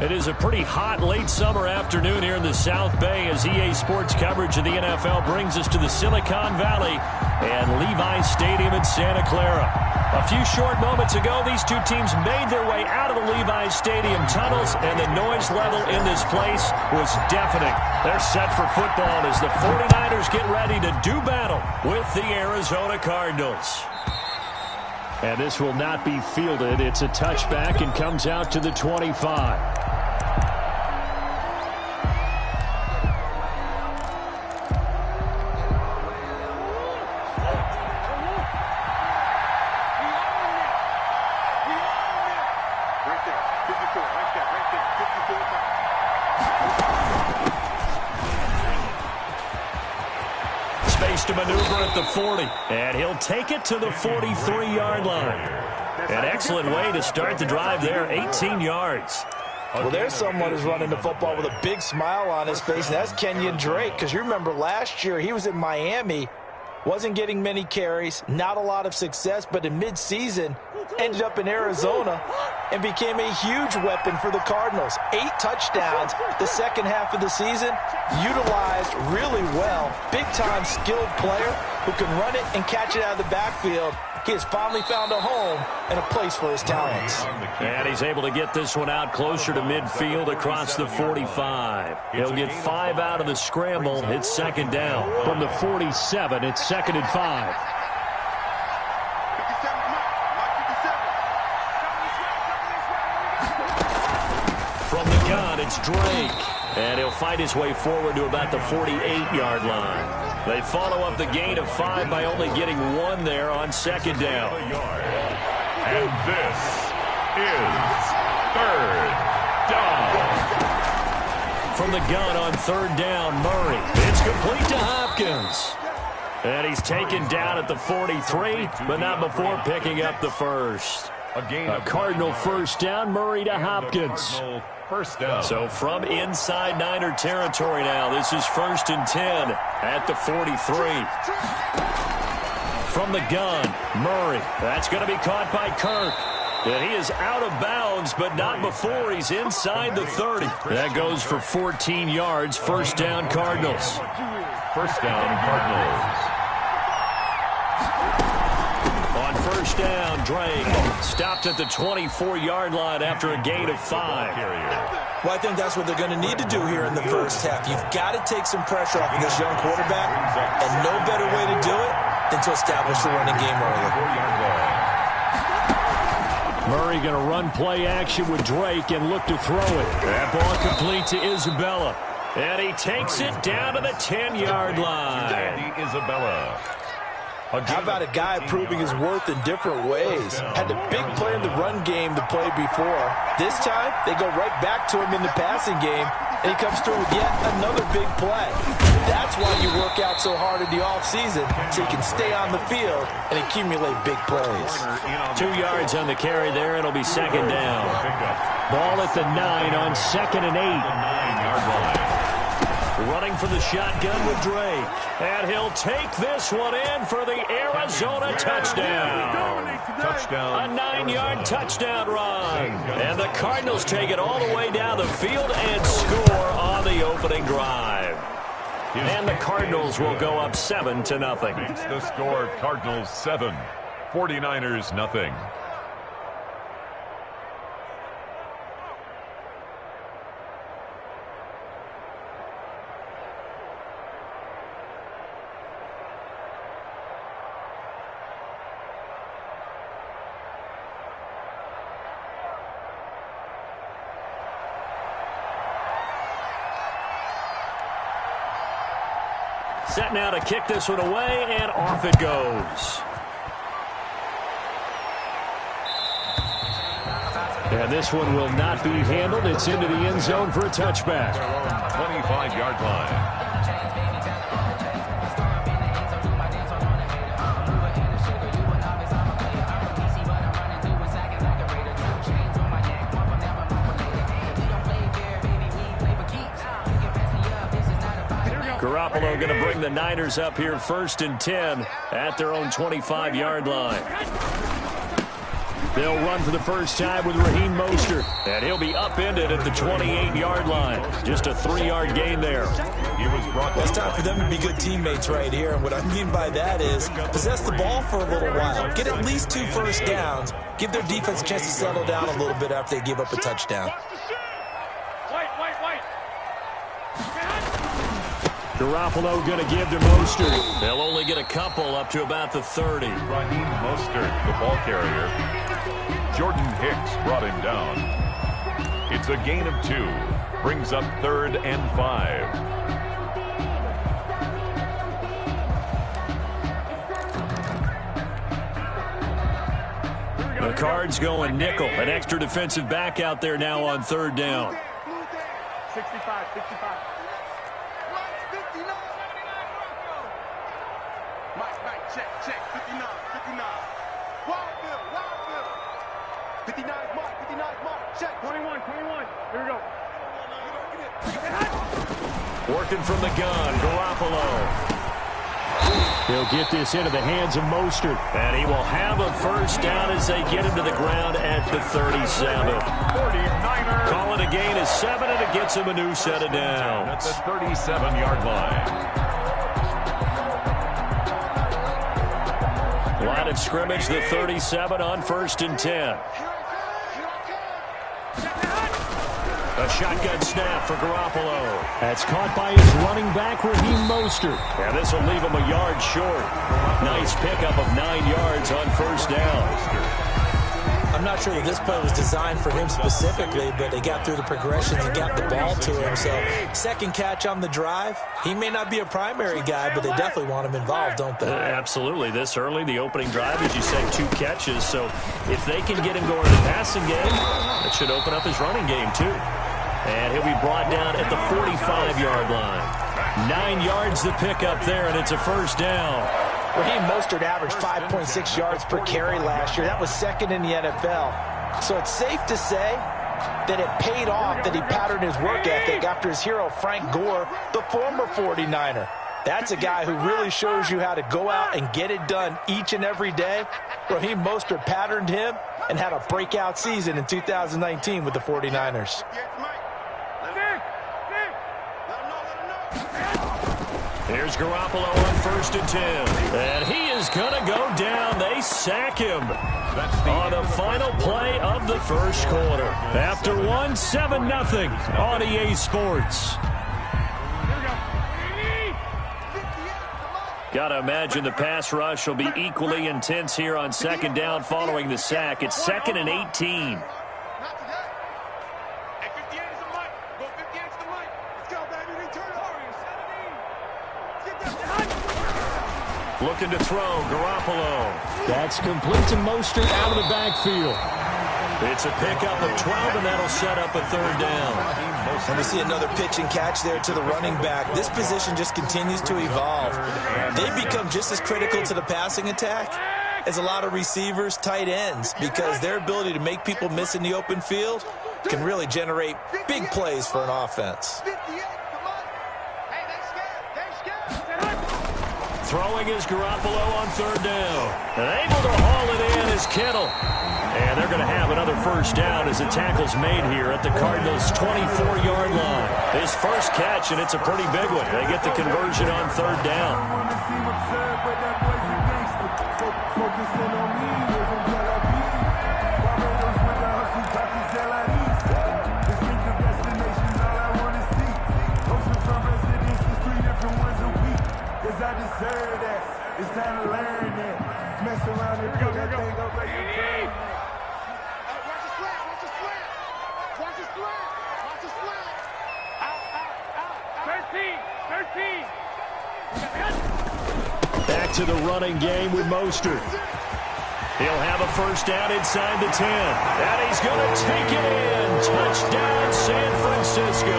It is a pretty hot late summer afternoon here in the South Bay as EA Sports coverage of the NFL brings us to the Silicon Valley and Levi Stadium in Santa Clara. A few short moments ago, these two teams made their way out of the Levi Stadium tunnels, and the noise level in this place was deafening. They're set for football as the 49ers get ready to do battle with the Arizona Cardinals. And this will not be fielded. It's a touchback and comes out to the 25. To maneuver at the 40, and he'll take it to the 43-yard line. An excellent way to start the drive there, 18 yards. Well, there's someone who's running the football with a big smile on his face, and that's Kenyon Drake, because you remember last year he was in Miami, wasn't getting many carries, not a lot of success, but in midseason ended up in Arizona and became a huge weapon for the Cardinals. 8 touchdowns the second half of the season, utilized really well. Big-time skilled player who can run it and catch it out of the backfield. He has finally found a home and a place for his talents. And he's able to get this one out closer to midfield across the 45. He'll get 5 out of the scramble. It's second down. From the 47, it's 2nd and 5. From the gun, it's Drake. And he'll fight his way forward to about the 48-yard line. They follow up the gain of 5 by only getting 1 there on second down. And this is 3rd down. From the gun on 3rd down, Murray. It's complete to Hopkins. And he's taken down at the 43, but not before picking up the first. A Cardinal first down, Murray to Hopkins. First down. So from inside Niner territory now, this is 1st and 10 at the 43. From the gun, Murray. That's going to be caught by Kirk. And he is out of bounds, but not before he's inside the 30. That goes for 14 yards, first down Cardinals. First down Cardinals. On first down, Drake stopped at the 24-yard line after a gain of 5. Well, I think that's what they're going to need to do here in the first half. You've got to take some pressure off of this young quarterback, and no better way to do it than to establish the running game early. Murray going to run play action with Drake and look to throw it. That ball complete to Isabella. And he takes it down to the 10-yard line. Isabella. How about a guy proving his worth in different ways? Had a big play in the run game to play before. This time, they go right back to him in the passing game, and he comes through with yet another big play. That's why you work out so hard in the offseason, so you can stay on the field and accumulate big plays. 2 yards on the carry there. It'll be second down. Ball at the 9 on 2nd and 8. 9-yard line. Running for the shotgun with Drake. And he'll take this one in for the Arizona touchdown. Touchdown. A 9-yard touchdown run. And the Cardinals take it all the way down the field and score on the opening drive. And the Cardinals will go up 7-0. It's the score, Cardinals 7, 49ers nothing. Set now to kick this one away, and off it goes. And this one will not be handled. It's into the end zone for a touchback. 25-yard line. Garoppolo going to bring the Niners up here 1st and 10 at their own 25-yard line. They'll run for the first time with Raheem Mostert, and he'll be upended at the 28-yard line. Just a 3-yard gain there. It's time for them to be good teammates right here, and what I mean by that is possess the ball for a little while, get at least 2 first downs, give their defense a chance to settle down a little bit after they give up a touchdown. Garoppolo going to give to Mostert. They'll only get a couple up to about the 30. Raheem Mostert, the ball carrier. Jordan Hicks brought him down. It's a gain of 2. Brings up 3rd and 5. The Cards going nickel. An extra defensive back out there now on 3rd down. 65. Mike, check. 59. Wild Bill. 59 Mark, check. 21. Here we go. Working from the gun, Garoppolo. He'll get this into the hands of Mostert, and he will have a first down as they get him to the ground at the 37. 49ers. Call it a gain of 7, and it gets him a new set of downs. At the 37-yard line. Line of scrimmage, the 37 on 1st and 10. A shotgun snap for Garoppolo. That's caught by his running back, Raheem Mostert. And this will leave him a yard short. Nice pickup of 9 yards on 1st down. I'm not sure that this play was designed for him specifically, but they got through the progressions and got the ball to him. So, second catch on the drive. He may not be a primary guy, but they definitely want him involved, don't they? Absolutely. This early, the opening drive, as you say, 2 catches. So, if they can get him going in the passing game, it should open up his running game, too. And he'll be brought down at the 45-yard line. 9 yards the pickup there, and it's a first down. Raheem Mostert averaged 5.6 yards per carry last year. That was 2nd in the NFL. So it's safe to say that it paid off that he patterned his work ethic after his hero, Frank Gore, the former 49er. That's a guy who really shows you how to go out and get it done each and every day. Raheem Mostert patterned him and had a breakout season in 2019 with the 49ers. Here's Garoppolo on 1st and 10. And he is going to go down. They sack him on the final play of the first quarter. After 7-0 on EA Sports. Got to imagine the pass rush will be equally intense here on 2nd down following the sack. It's 2nd and 18. Looking to throw, Garoppolo. That's complete to Mostert out of the backfield. It's a pickup of 12, and that'll set up a 3rd down. And we see another pitch and catch there to the running back. This position just continues to evolve. They become just as critical to the passing attack as a lot of receivers, tight ends, because their ability to make people miss in the open field can really generate big plays for an offense. Throwing is Garoppolo on 3rd down. And able to haul it in is Kittle. And they're going to have another first down as the tackle's made here at the Cardinals' 24-yard line. His first catch, and it's a pretty big one. They get the conversion on 3rd down. It's time to learn that. Mess around and put that thing up like you can. Watch the slant. Out. 13. Back to the running game with Mostert. He'll have a first down inside the 10. And he's going to take it in. Touchdown, San Francisco.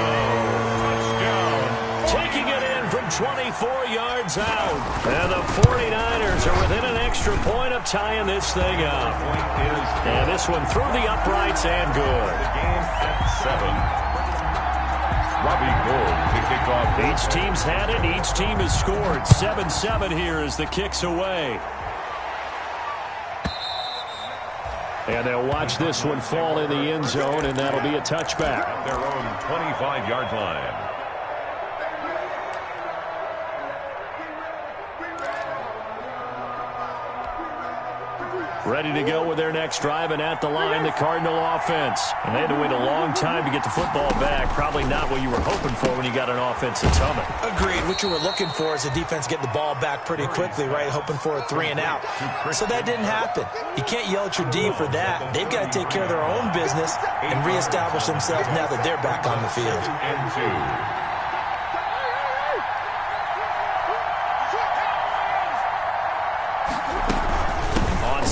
Touchdown. Taking it in from 24 yards out. And the 49ers are within an extra point of tying this thing up. And this one through the uprights and good. The game at 7. Robbie Gould to kick off. Each team's had it. Each team has scored. 7-7 here as the kick's away. And they'll watch this one fall in the end zone, and that'll be a touchback. At their own 25-yard line. Ready to go with their next drive, and at the line, the Cardinal offense. And they had to wait a long time to get the football back. Probably not what you were hoping for when you got an offense that's humming. Agreed. What you were looking for is the defense get the ball back pretty quickly, right? Hoping for a 3 and out. So that didn't happen. You can't yell at your D for that. They've got to take care of their own business and reestablish themselves now that they're back on the field. And 2.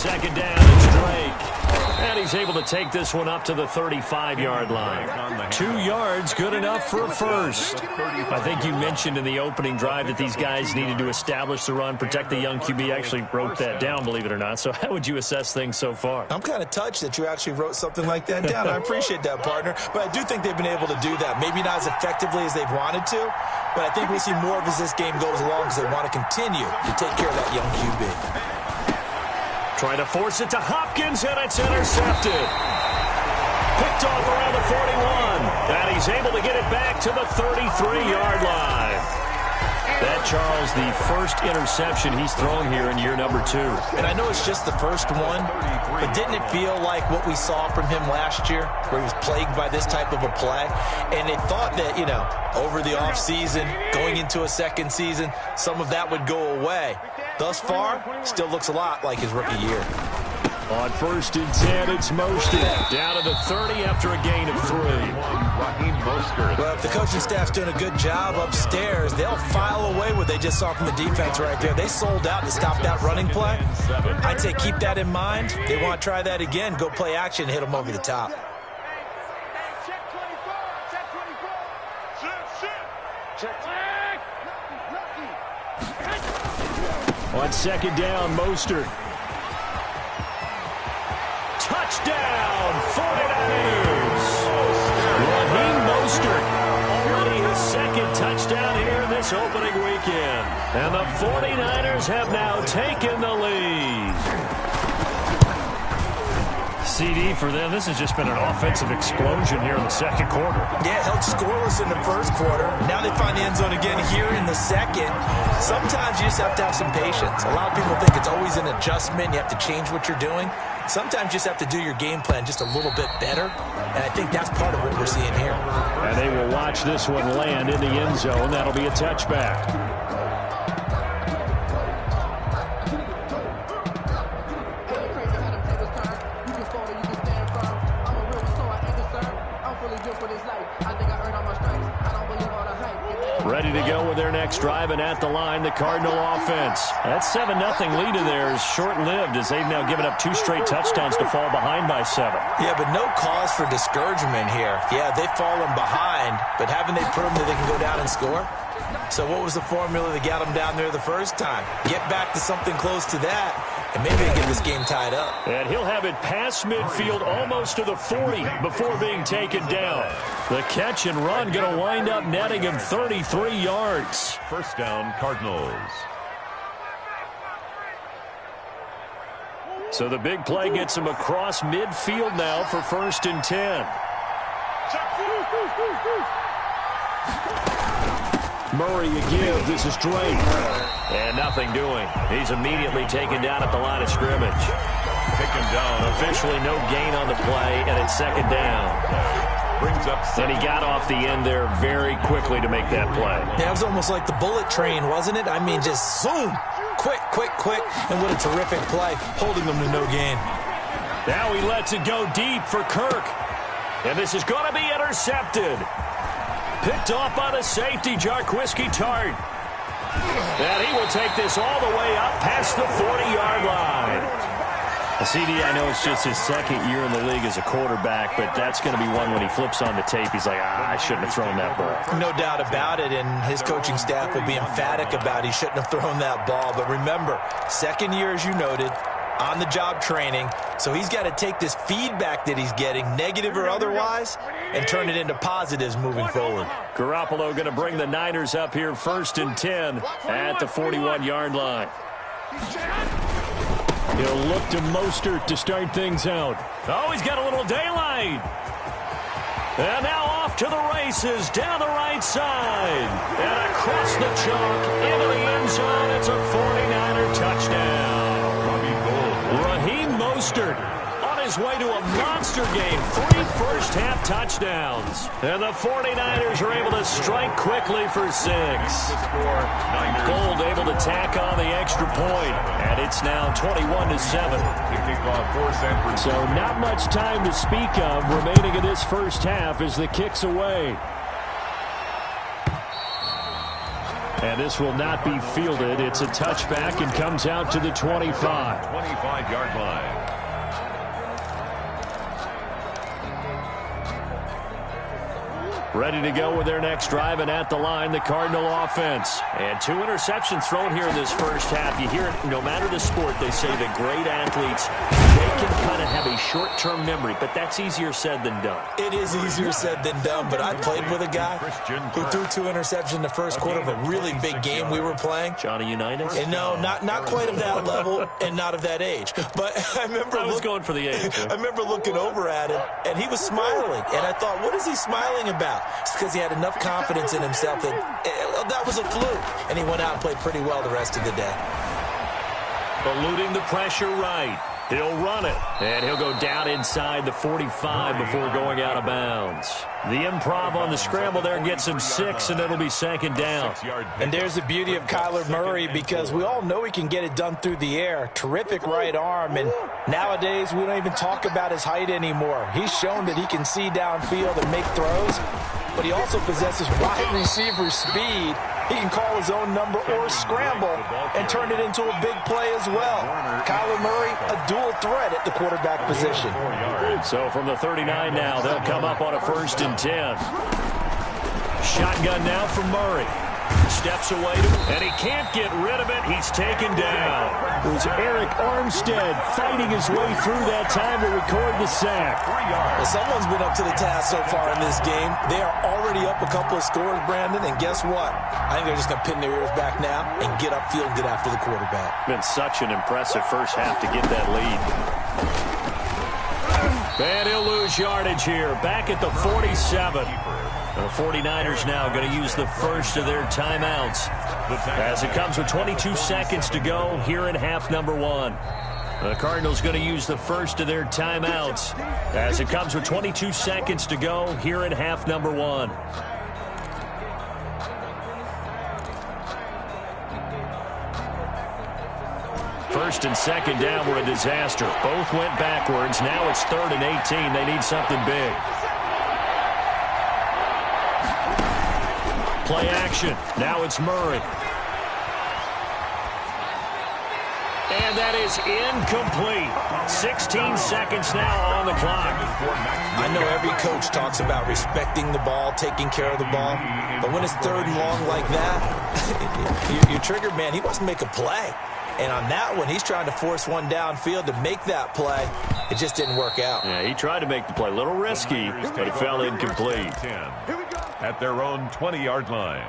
Second down, it's Drake. And he's able to take this one up to the 35-yard line. 2 yards, good enough for a first. I think you mentioned in the opening drive that these guys needed to establish the run, protect the young QB. Actually wrote that down, believe it or not. So how would you assess things so far? I'm kind of touched that you actually wrote something like that down. I appreciate that, partner. But I do think they've been able to do that. Maybe not as effectively as they've wanted to, but I think we'll see more of as this game goes along because they want to continue to take care of that young QB. Trying to force it to Hopkins, and it's intercepted. Picked off around the 41, and he's able to get it back to the 33-yard line. That, Charles, the first interception he's thrown here in year number 2. And I know it's just the first one, but didn't it feel like what we saw from him last year, where he was plagued by this type of a play? And they thought that, you know, over the offseason, going into a second season, some of that would go away. Thus far, still looks a lot like his rookie year. On 1st and 10, it's Mostert. Down to the 30 after a gain of 3. Well, if the coaching staff's doing a good job upstairs, they'll file away what they just saw from the defense right there. They sold out to stop that running play. I'd say keep that in mind. They want to try that again, go play action, hit them over the top. On 2nd down, Mostert. Touchdown, 49ers! Raheem Mostert, already his 2nd touchdown here this opening weekend. And the 49ers have now taken the lead. CD for them. This has just been an offensive explosion here in the second quarter. Yeah, held scoreless in the first quarter. Now they find the end zone again here in the second. Sometimes you just have to have some patience. A lot of people think it's always an adjustment. You have to change what you're doing. Sometimes you just have to do your game plan just a little bit better. And I think that's part of what we're seeing here. And they will watch this one land in the end zone. That'll be a touchback. Ready to go with their next drive, and at the line, the Cardinal offense. That 7-0 lead of theirs short-lived as they've now given up 2 straight touchdowns to fall behind by 7. Yeah, but no cause for discouragement here. Yeah, they've fallen behind, but haven't they proven that they can go down and score? So what was the formula that got them down there the first time? Get back to something close to that, and maybe they get this game tied up. And he'll have it past midfield almost to the 40 before being taken down. The catch and run going to wind up netting him 33 yards. First down, Cardinals. So the big play gets him across midfield now for 1st and 10. Murray again. This is Drake. And nothing doing. He's immediately taken down at the line of scrimmage. Taken down. Officially no gain on the play, and it's 2nd down. Brings up and he got off the end there very quickly to make that play. Yeah, it was almost like the bullet train, wasn't it? I mean, just zoom. Quick, quick, quick. And what a terrific play, holding them to no gain. Now he lets it go deep for Kirk. And this is going to be intercepted. Picked off by the safety, Jarquiski Tart. And he will take this all the way up past the 40-yard line. CD, I know it's just his 2nd year in the league as a quarterback, but that's going to be one when he flips on the tape. He's like, I shouldn't have thrown that ball. No doubt about it, and his coaching staff will be emphatic about he shouldn't have thrown that ball. But remember, 2nd year, as you noted, on-the-job training, so he's got to take this feedback that he's getting, negative or otherwise, and turn it into positives moving forward. Garoppolo going to bring the Niners up here 1st and 10 at the 41-yard line. He'll look to Mostert to start things out. Oh, he's got a little daylight. And now off to the races, down the right side. And across the chalk, into the end zone. It's a 49er touchdown. Raheem Mostert on his way to a monster game. 3 first-half touchdowns. And the 49ers are able to strike quickly for 6. Gold able to tack on the extra point. And it's now 21-7. So not much time to speak of remaining in this first half as the kick's away. And this will not be fielded. It's a touchback and comes out to the 25. 25-yard line. Ready to go with their next drive, and at the line, the Cardinal offense. And 2 interceptions thrown here in this first half. You hear it, no matter the sport, they say that great athletes, they can kind of have a short-term memory, but that's easier said than done. It is easier said than done, but I played with a guy who threw 2 interceptions in the first quarter of a really big game we were playing. Johnny Unitas? And no, not quite of that level and not of that age. But I was going for the age. I remember looking over at him, and he was smiling. And I thought, what is he smiling about? It's because he had enough confidence in himself that was a fluke. And he went out and played pretty well the rest of the day. Eluding the pressure right. He'll run it, and he'll go down inside the 45 before going out of bounds. The improv on the scramble there gets him 6, and it'll be second down. And there's the beauty of Kyler Murray, because we all know he can get it done through the air. Terrific right arm, and nowadays we don't even talk about his height anymore. He's shown that he can see downfield and make throws, but he also possesses wide receiver speed. He can call his own number or scramble and turn it into a big play as well. Kyler Murray, a dual threat at the quarterback position. So from the 39 now, they'll come up on a 1st and 10. Shotgun now from Murray. Steps away, and he can't get rid of it. He's taken down. It was Eric Armstead fighting his way through that time to record the sack. Well, someone's been up to the task so far in this game. They are already up a couple of scores, Brandon, and guess what? I think they're just going to pin their ears back now and get upfield and get after the quarterback. Been such an impressive first half to get that lead. And he'll lose yardage here, back at the 47. The 49ers now going to use the first of their timeouts as it comes with 22 seconds to go here in half number 1. The Cardinals going to use the first of their timeouts as it comes with 22 seconds to go here in half number 1. First and second down were a disaster. Both went backwards. Now it's 3rd and 18. They need something big. Play action. Now it's Murray. And that is incomplete. 16 seconds now on the clock. I know every coach talks about respecting the ball, taking care of the ball. But when it's 3rd and long like that, your trigger man, he wants to make a play. And on that one, he's trying to force one downfield to make that play. It just didn't work out. Yeah, he tried to make the play. A little risky, but it fell incomplete. At their own 20-yard line.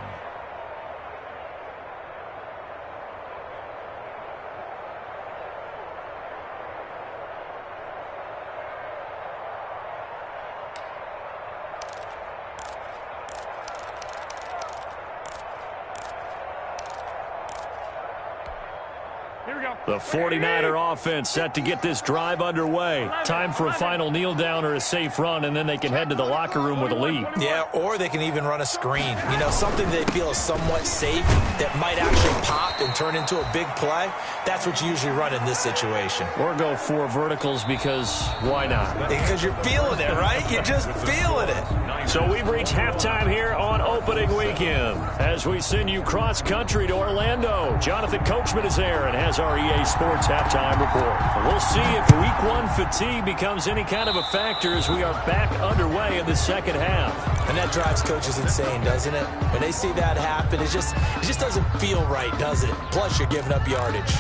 The 49er offense set to get this drive underway. Time for a final kneel down or a safe run, and then they can head to the locker room with a lead. Yeah, or they can even run a screen. You know, something they feel is somewhat safe that might actually pop and turn into a big play. That's what you usually run in this situation. Or go 4 verticals because why not? Because you're feeling it, right? You're just feeling it. So we've reached halftime here on opening weekend as we send you cross-country to Orlando. Jonathan Coachman is there and has our EA Sports halftime report. We'll see if Week 1 fatigue becomes any kind of a factor as we are back underway in the second half. And that drives coaches insane, doesn't it? When they see that happen, it just doesn't feel right, does it? Plus, you're giving up yardage.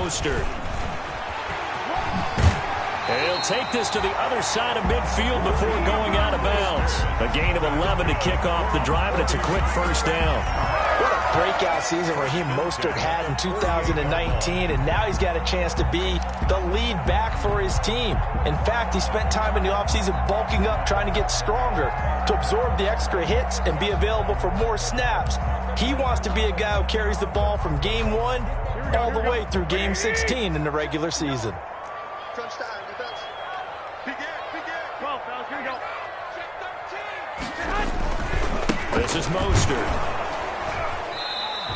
Mostert. He'll take this to the other side of midfield before going out of bounds. A gain of 11 to kick off the drive, and it's a quick first down. What a breakout season Raheem Mostert had in 2019, and now he's got a chance to be the lead back for his team. In fact, he spent time in the offseason bulking up, trying to get stronger to absorb the extra hits and be available for more snaps. He wants to be a guy who carries the ball from game 1 all the way through game 16 in the regular season. This is Mostert.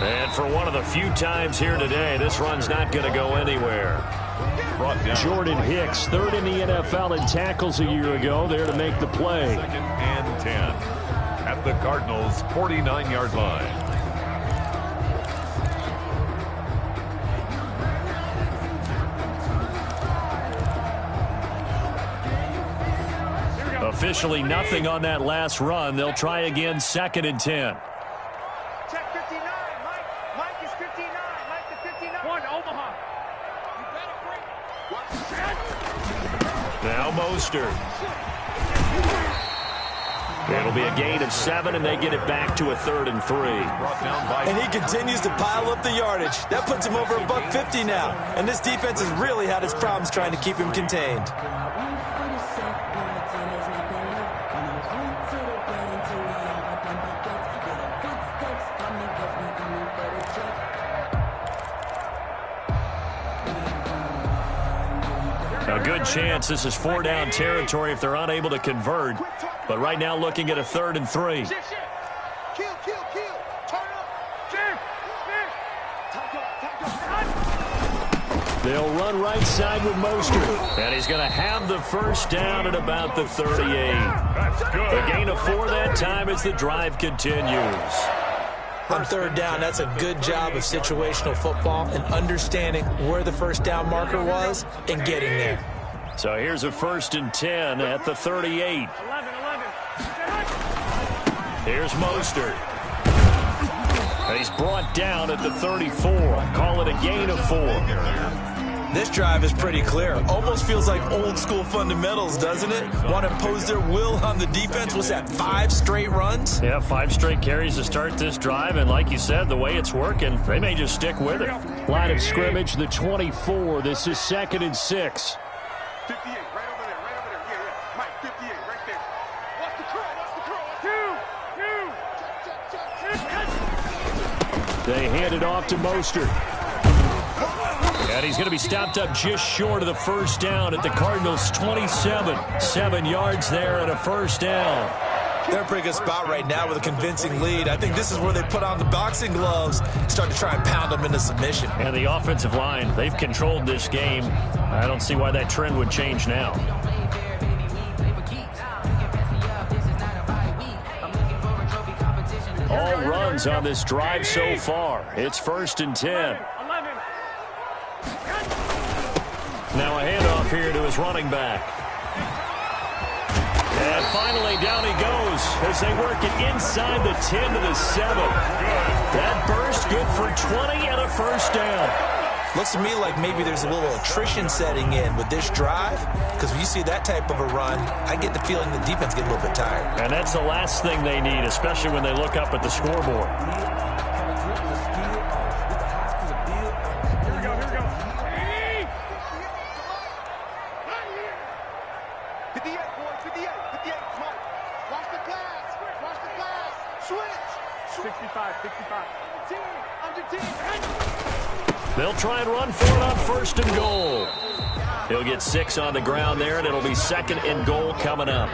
And for one of the few times here today, this run's not going to go anywhere. Jordan Hicks, third in the NFL in tackles a year ago, there to make the play. 2nd and 10 at the Cardinals' 49-yard line. Officially nothing on that last run. They'll try again, 2nd and 10. Check 59. Mike is 59. Mike to 59. One, Omaha. You better break. Now Mostert. It'll be a gain of 7, and they get it back to a 3rd and 3. And he continues to pile up the yardage. That puts him over $150 now. And this defense has really had its problems trying to keep him contained. A good chance this is 4-down territory if they're unable to convert. But right now looking at a 3rd and 3. Kill. Turn up. They'll run right side with Mostert. And he's going to have the first down at about the 38. That's good. A gain of 4 that time as the drive continues. On 3rd down, that's a good job of situational football and understanding where the first down marker was and getting there. So here's a 1st and 10 at the 38. 11. Here's Mostert. And he's brought down at the 34. Call it a gain of 4. This drive is pretty clear. Almost feels like old school fundamentals, doesn't it? Want to impose their will on the defense. What's that, 5 straight runs? Yeah, 5 straight carries to start this drive. And like you said, the way it's working, they may just stick with it. Line of scrimmage, the 24. This is 2nd and 6. 58, right over there. Yeah. Mike, 58, right there. Watch the curl. Two. They hand it off to Mostert. And he's going to be stopped up just short of the first down at the Cardinals' 27. 7 yards there and a first down. They're in a pretty good spot right now with a convincing lead. I think this is where they put on the boxing gloves, start to try and pound them into submission. And the offensive line, they've controlled this game. I don't see why that trend would change now. All runs on this drive so far. It's 1st and 10. Now a handoff here to his running back. And finally down he goes as they work it inside the 10 to the 7. That burst good for 20 and a first down. Looks to me like maybe there's a little attrition setting in with this drive, because when you see that type of a run, I get the feeling the defense get a little bit tired. And that's the last thing they need, especially when they look up at the scoreboard. They'll try and run for it on 1st and goal. He'll get 6 on the ground there, and it'll be 2nd and goal coming up.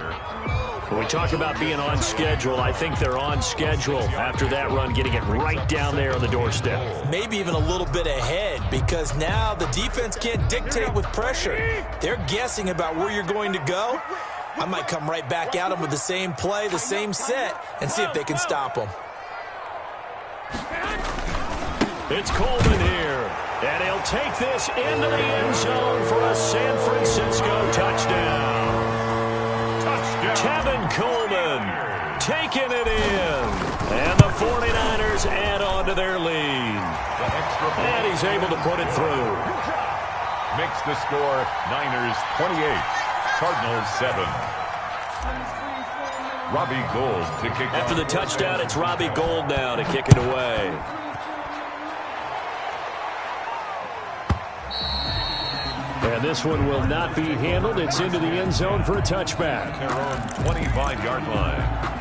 When we talk about being on schedule, I think they're on schedule after that run, getting it right down there on the doorstep. Maybe even a little bit ahead, because now the defense can't dictate with pressure. They're guessing about where you're going to go. I might come right back at them with the same play, the same set, and see if they can stop them. It's Coleman here, and he'll take this into the end zone for a San Francisco touchdown. Tevin Coleman taking it in, and the 49ers add on to their lead. And he's able to put it through. makes the score Niners 28, Cardinals 7. Robbie Gould to kick After off. the touchdown, it's Robbie Gould now to kick it away. And this one will not be handled. It's into the end zone for a touchback. Their own 25-yard line.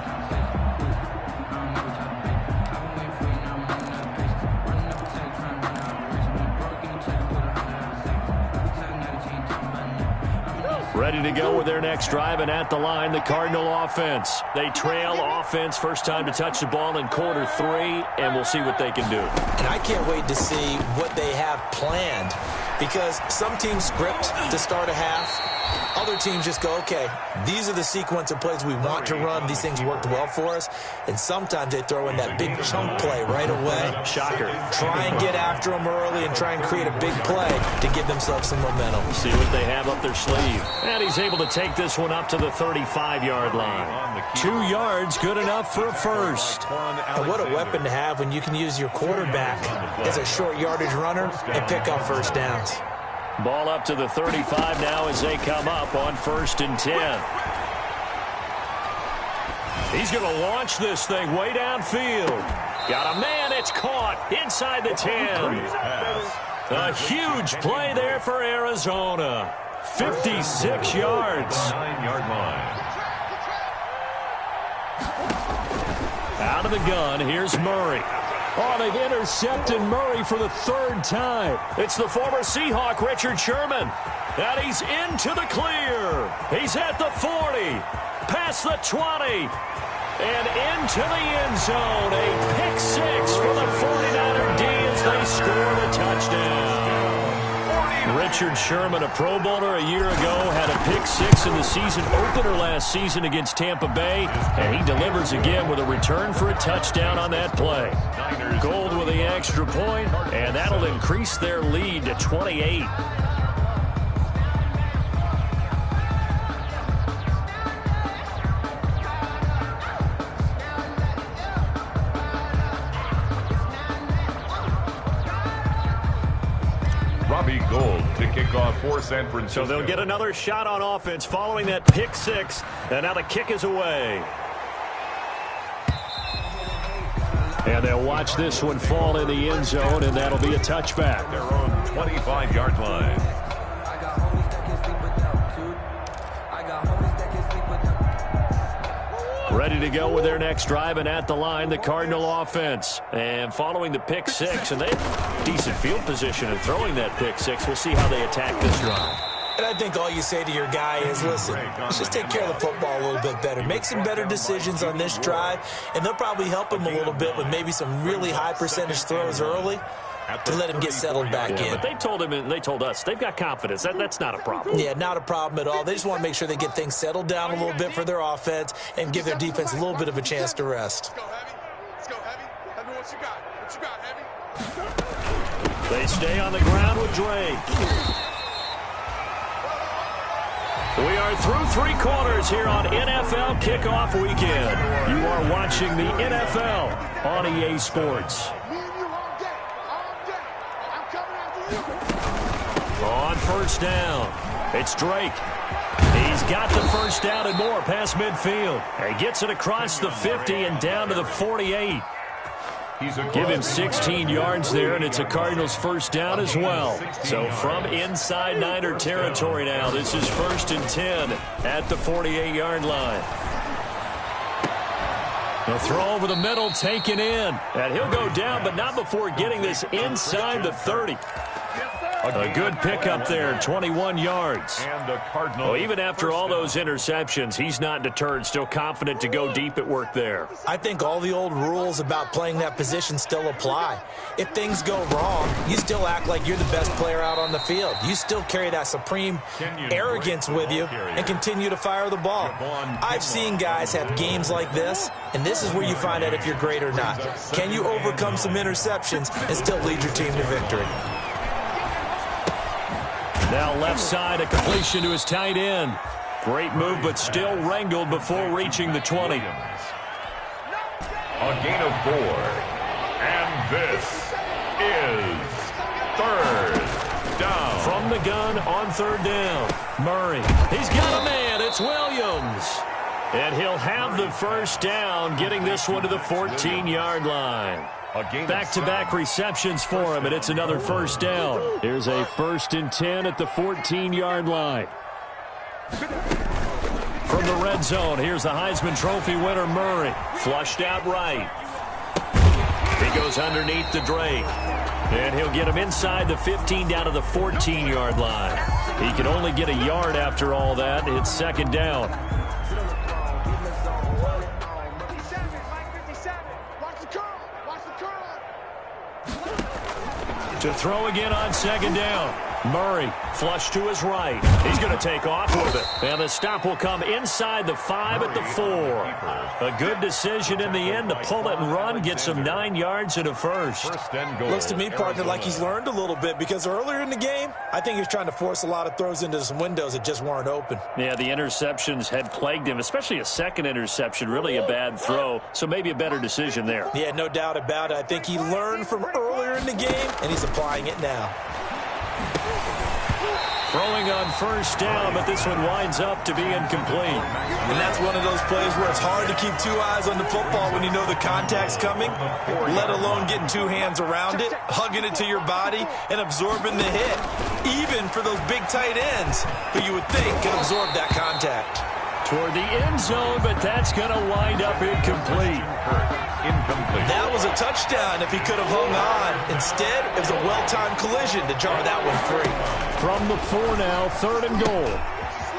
Ready to go with their next drive, and at the line, the Cardinal offense. They trail offense, first time to touch the ball in quarter 3, and we'll see what they can do. And I can't wait to see what they have planned, because some teams script to start a half. Other teams just go, okay, these are the sequence of plays we want to run. These things worked well for us. And sometimes they throw in that big chunk play right away. Shocker. Try and get after them early and try and create a big play to give themselves some momentum. See what they have up their sleeve. And he's able to take this one up to the 35-yard line. 2 yards, good enough for a first. And what a weapon to have when you can use your quarterback as a short yardage runner and pick up first downs. Ball up to the 35 now as they come up on 1st and 10. He's going to launch this thing way downfield. Got a man, it's caught inside the 10. A huge play there for Arizona. 56 yards. 9-yard line. Out of the gun, here's Murray. Oh, they've intercepted Murray for the 3rd time. It's the former Seahawk, Richard Sherman. And he's into the clear. He's at the 40, past the 20, and into the end zone. A pick 6 for the 49er D as they score the touchdown. Richard Sherman, a Pro Bowler a year ago, had a pick 6 in the season opener last season against Tampa Bay, and he delivers again with a return for a touchdown on that play. Gould with the extra point, and that'll increase their lead to 28. Robbie Gould to kick off for San Francisco. So they'll get another shot on offense following that pick 6, and now the kick is away. And they'll watch this one fall in the end zone, and that'll be a touchback. Their own 25-yard line. Ready to go with their next drive, and at the line, the Cardinal offense. And following the pick 6, and they have decent field position in throwing that pick 6. We'll see how they attack this drive. And I think all you say to your guy is, listen, let's just take care of the football a little bit better. Make some better decisions on this drive, and they'll probably help him a little bit with maybe some really high percentage throws early to let him get settled back in. But they told him, and they told us, they've got confidence. That's not a problem. Yeah, not a problem at all. They just want to make sure they get things settled down a little bit for their offense and give their defense a little bit of a chance to rest. Let's go, Heavy. Let's go, Heavy. Heavy, what you got? What you got, Heavy? They stay on the ground with Drake. We are through 3 quarters here on NFL Kickoff Weekend. You are watching the NFL on EA Sports. On 1st down, it's Drake. He's got the 1st down and more past midfield. He gets it across the 50 and down to the 48. Give him 16 yards there, and it's a Cardinals 1st down as well. So from inside Niner territory now, this is 1st and 10 at the 48-yard line. The throw over the middle taken in, and he'll go down, but not before getting this inside the 30. A good pickup there, 21 yards. And the Cardinals. Well, even after all those interceptions, he's not deterred, still confident to go deep at work there. I think all the old rules about playing that position still apply. If things go wrong, you still act like you're the best player out on the field. You still carry that supreme arrogance with you and continue to fire the ball. I've seen guys have games like this, and this is where you find out if you're great or not. Can you overcome some interceptions and still lead your team to victory? Now left side, a completion to his tight end. Great move, but still wrangled before reaching the 20. A gain of 4. And this is 3rd down. From the the gun on third down. Murray. He's got a man. It's Williams. And he'll have the first down, getting this one to the 14-yard line. Back-to-back receptions for him, and it's another first down. Here's a 1st and 10 at the 14-yard line. From the red zone, here's the Heisman Trophy winner, Murray. Flushed out right. He goes underneath to Drake. And he'll get him inside the 15 down to the 14-yard line. He can only get a yard after all that. It's second down. To throw again on second down. Murray, flush to his right. He's going to take off with it. And the stop will come inside the 5 at the 4. A good decision in the end to pull it and run. Gets him 9 yards and a first. Looks to me, partner, like he's learned a little bit, because earlier in the game, I think he was trying to force a lot of throws into some windows that just weren't open. Yeah, the interceptions had plagued him, especially a second interception, really a bad throw. So maybe a better decision there. Yeah, no doubt about it. I think he learned from earlier in the game, and he's applying it now. Throwing on first down, but this one winds up to be incomplete. And that's one of those plays where it's hard to keep 2 eyes on the football when you know the contact's coming, let alone getting 2 hands around it, hugging it to your body, and absorbing the hit, even for those big tight ends who you would think can absorb that contact. Toward the end zone, but that's going to wind up incomplete. That was a touchdown if he could have hung on. Instead, it was a well-timed collision to jar that one free. From the 4 now, 3rd and goal.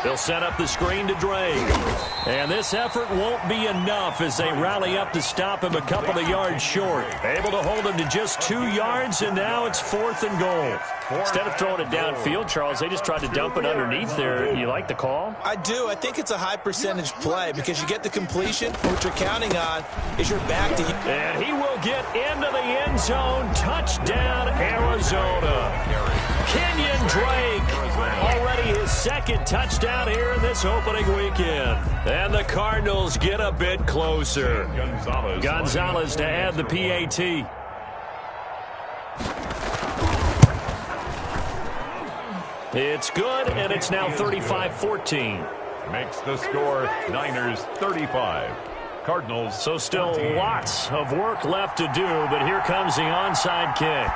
They'll set up the screen to Drake. And this effort won't be enough as they rally up to stop him a couple of yards short. Able to hold him to just 2 yards, and now it's 4th and goal. Instead of throwing it downfield, Charles, they just tried to dump it underneath there. You like the call? I do. I think it's a high-percentage play because you get the completion. What you're counting on is your back to... And he will get into the end zone. Touchdown, Arizona. Kenyon Drake, already his 2nd touchdown here in this opening weekend. And the Cardinals get a bit closer. Gonzalez to add the PAT. It's good, and it's now 35-14. Makes the score Niners 35. Cardinals. So still 14. Lots of work left to do, but here comes the onside kick.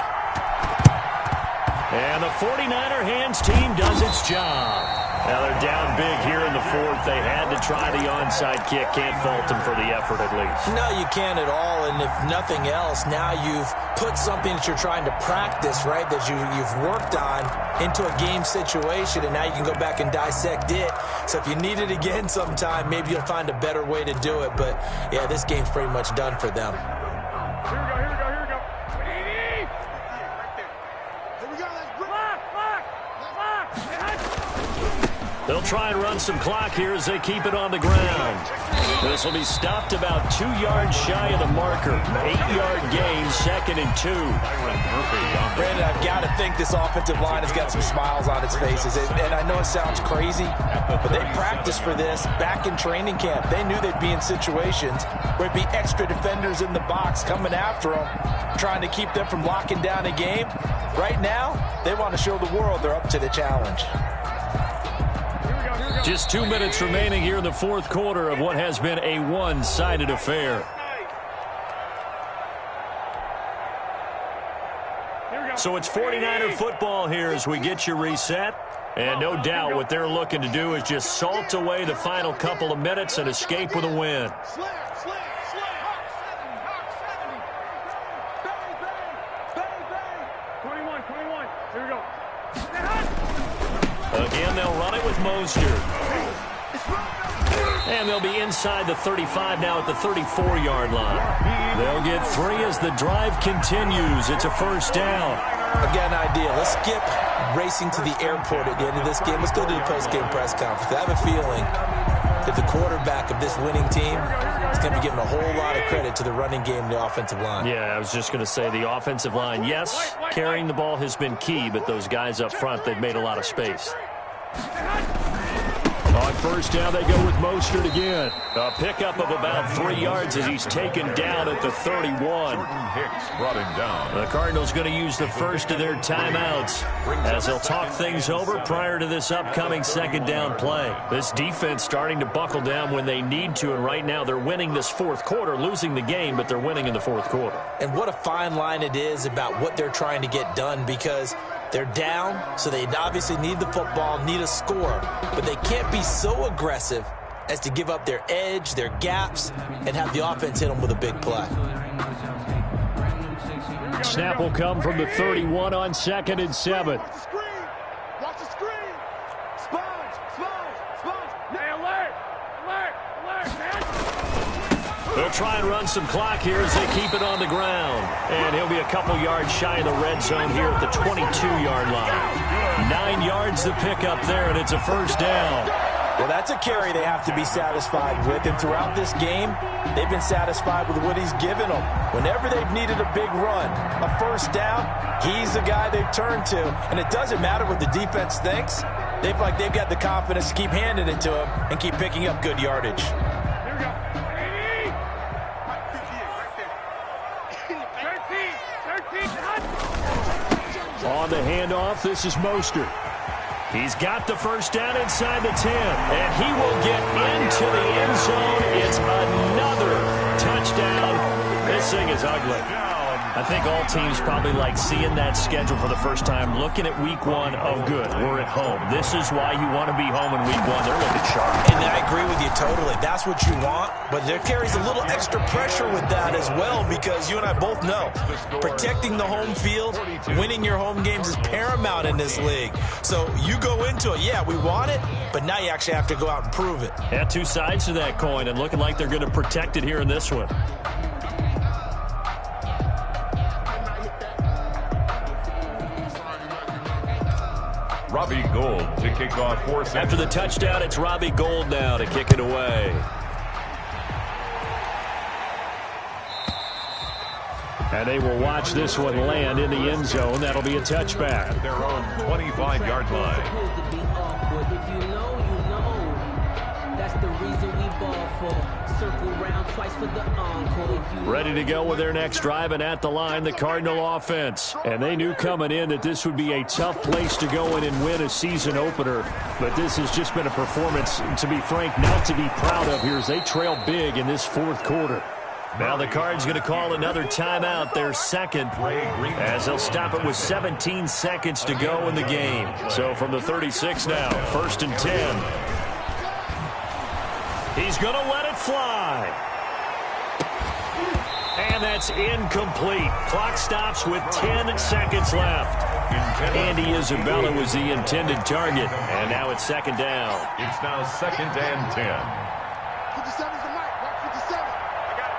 And the 49er hands team does its job. Now they're down big here in the 4th. They had to try the onside kick. Can't fault them for the effort at least. No, you can't at all. And if nothing else, now you've put something that you're trying to practice, right, that you've worked on into a game situation, and now you can go back and dissect it. So if you need it again sometime, maybe you'll find a better way to do it. But, yeah, this game's pretty much done for them. They'll try and run some clock here as they keep it on the ground. This will be stopped about 2 yards shy of the marker. 8-yard gain, 2nd and 2. Brandon, I've got to think this offensive line has got some smiles on its faces. And I know it sounds crazy, but they practiced for this back in training camp. They knew they'd be in situations where it'd be extra defenders in the box coming after them, trying to keep them from locking down a game. Right now, they want to show the world they're up to the challenge. Just 2 minutes remaining here in the 4th quarter of what has been a one-sided affair. So it's 49er football here as we get you reset. And no doubt what they're looking to do is just salt away the final couple of minutes and escape with a win. Again, they'll run it with Mostert. And they'll be inside the 35 now at the 34-yard line. They'll get 3 as the drive continues. It's a first down. Again, idea. Let's skip racing to the airport at the end of this game. Let's go to the post-game press conference. I have a feeling that the quarterback of this winning team is going to be giving a whole lot of credit to the running game and the offensive line. Yeah, I was just going to say the offensive line, yes, carrying the ball has been key, but those guys up front, they've made a lot of space. On first down, they go with Mostert again. A pickup of about 3 yards as he's taken down at the 31. Jordan Hicks brought him down. The Cardinals going to use the first of their timeouts as they'll talk things over prior to this upcoming second down play. This defense starting to buckle down when they need to, and right now they're winning this fourth quarter, losing the game, but they're winning in the fourth quarter. And what a fine line it is about what they're trying to get done, because they're down, so they obviously need the football, need a score, but they can't be so aggressive as to give up their edge, their gaps, and have the offense hit them with a big play. Snap will come from the 31 on 2nd and 7. Watch the screen. Watch the screen. Sponge. Hey, alert, man. They'll try and run some clock here as they keep it on the ground. And he'll be a couple yards shy of the red zone here at the 22-yard line. 9 yards to pick up there, and it's a first down. Well, that's a carry they have to be satisfied with, and throughout this game, they've been satisfied with what he's given them. Whenever they've needed a big run, a first down, he's the guy they've turned to, and it doesn't matter what the defense thinks. They've got the confidence to keep handing it to him and keep picking up good yardage. Here we go. 13. On the handoff, this is Mostert. He's got the first down inside the 10, and he will get into the end zone. It's another touchdown. This thing is ugly. I think all teams probably like seeing that schedule for the first time, looking at week 1 of good. We're at home. This is why you want to be home in week 1. They're looking sharp. And I agree with you totally. That's what you want, but there carries a little extra pressure with that as well, because you and I both know protecting the home field, winning your home games is paramount in this league. So you go into it, yeah, we want it, but now you actually have to go out and prove it. Yeah, two sides to that coin, and looking like they're going to protect it here in this one. Robbie Gould to kick off 4 seconds. After the touchdown, it's Robbie Gould now to kick it away. And they will watch this one land in the end zone. That'll be a touchback. At their own 25-yard line. If you know, you know. That's the reason we ball for. Circle round twice for the encore. Ready to go with their next drive, and at the line, the Cardinal offense. And they knew coming in that this would be a tough place to go in and win a season opener. But this has just been a performance, to be frank, not to be proud of here as they trail big in this fourth quarter. Now the Cards going to call another timeout, their second, as they'll stop it with 17 seconds to go in the game. So from the 36 now, 1st and 10. He's going to let it fly. And that's incomplete. Clock stops with 10 seconds left. Andy Isabella was the intended target. And now it's second down. It's now 2nd and 10. 57's the mic. Watch 57. I got it.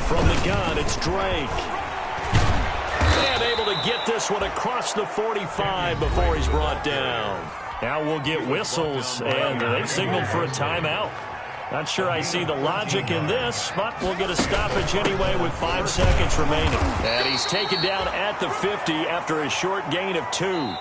From the gun, it's Drake. And able to get this one across the 45 before he's brought down. Now we'll get whistles, and they've signaled for a timeout. Not sure I see the logic in this, but we'll get a stoppage anyway with 5 seconds remaining. And he's taken down at the 50 after a short gain of 2.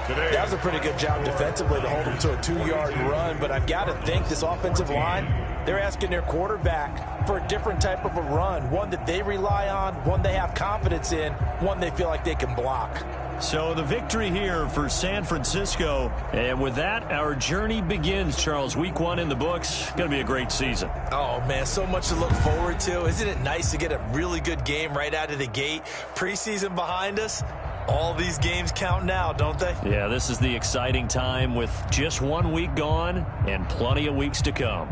That was a pretty good job defensively to hold him to a 2-yard run, but I've got to think this offensive line, they're asking their quarterback for a different type of a run, one that they rely on, one they have confidence in, one they feel like they can block. So the victory here for San Francisco, and with that, our journey begins, Charles. Week 1 in the books. Going to be a great season. Oh, man, so much to look forward to. Isn't it nice to get a really good game right out of the gate? Preseason behind us. All these games count now, don't they? Yeah, this is the exciting time with just 1 week gone and plenty of weeks to come.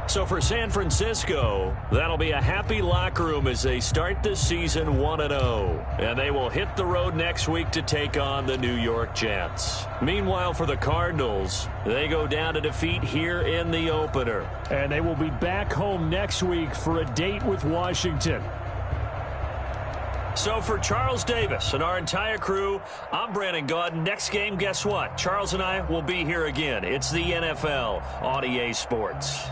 So for San Francisco, that'll be a happy locker room as they start this season 1-0. And they will hit the road next week to take on the New York Jets. Meanwhile, for the Cardinals, they go down to defeat here in the opener. And they will be back home next week for a date with Washington. So for Charles Davis and our entire crew, I'm Brandon Gaudin. Next game, guess what? Charles and I will be here again. It's the NFL on EA Sports.